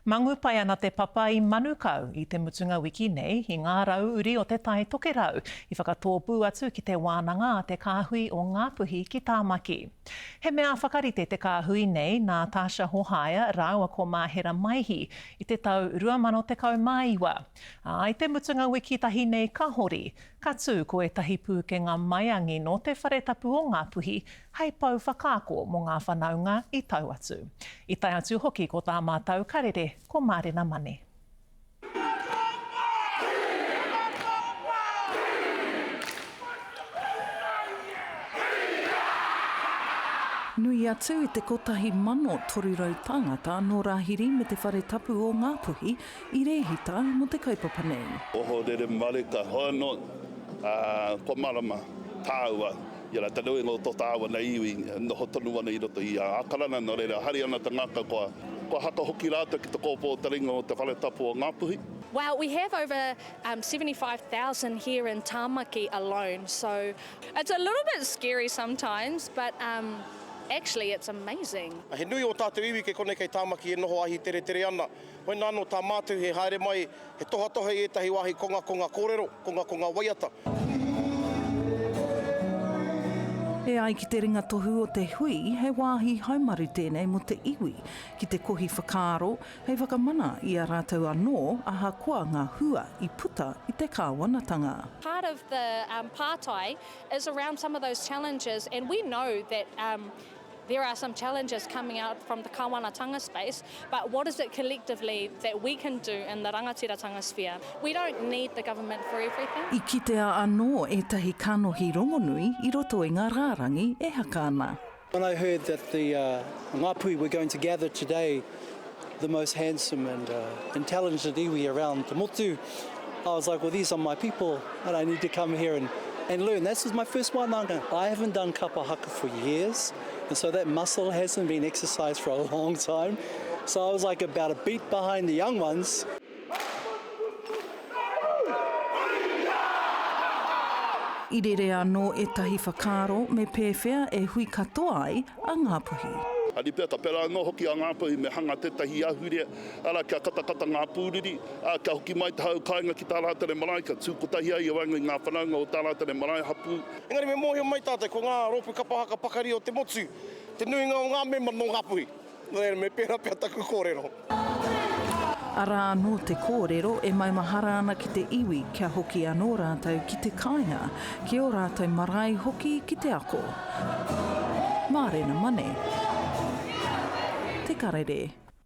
Mangupai ana te papa i manukau i te mutunga wiki nei i ngā rau uri o te tai toke rau i whakatōpū atu ki te wānanga a te kāhui o Ngāpuhi ki Tāmaki. He mea whakarite te kāhui nei nā Tasha Hohaia rāua ko Mahera Maihi i te tau 2019. I te mutunga wiki tahi nei kahori, ka tū ko e tahi pūkenga maiangi no te wharetapu o Ngāpuhi hei pau whakaako mō ngā whanaunga i tau atu. I tai atu hoki ko tā mātau karere ko Marina Mane. Nui atu i te kotahi mano torirau tangata no Rahiri me te wharetapu o Ngāpuhi i rehita mo te kaupapa nei. Oho rere mareka hono ko marama tāua. Ia te nui ngō tō tāua nei iwi noho tonu ana i roto i a akarana no rere hari ana te ngaka ko haka hoki rāta ki te kōpō taringa o te wharetapu o Ngāpuhi. Well, we have over 75,000 here in Tāmaki alone, so it's a little bit scary sometimes, but actually it's amazing. He nui o tātou iwi ke kone kei Tāmaki e noho ahi tere tere ana. Hoi nāno tā mātu he haere mai, he toha toha i etahi wahi konga kōrero, konga waiata. E ai ki te ringa tohu o te hui, he wāhi haumaru tēnei mo te iwi. Ki te kohi whakaaro, hei whakamana i a rātou anō, aha koa ngā hua i puta i te kāwanatanga. Part of the pātai is around some of those challenges, and we know that there are some challenges coming out from the kāwanatanga space, but what is it collectively that we can do in the rangatiratanga sphere? We don't need the government for everything. I kitea anō e tahi kanohi rongonui i roto i ngā rārangi e haka ana. When I heard that the Ngāpuhi were going to gather today, the most handsome and intelligent iwi around the motu, I was like, well, these are my people, and I need to come here and learn. This was my first wānanga. I haven't done kapa haka for years, and so that muscle hasn't been exercised for a long time. So I was like about a beat behind the young ones. I rere anō e tahi whakaaro me pēwhea e hui katoa ai a Ngāpuhi. Ani pēta pera anō hoki a Ngāpuhi me hanga tētahi ahurea, ara kia katakata ngā pūriri, kia hoki mai te hau kāinga ki tā rātere marae, ka tūkotahi ai wanga i ngā whanaunga o tā rātere marae hapu. Engari me mōhio mai tātai ko ngā ropu kapahaka pakari o te motu, te nuinga o ngā mema no Ngāpuhi. Me pēra pēr taku kōrero. Ara anō te kōrero e mai mahara ana ki te iwi kia hoki anō rātou ki te kāinga, ki o rātou marae hoki ki te ako. Marina Mane. Te karere.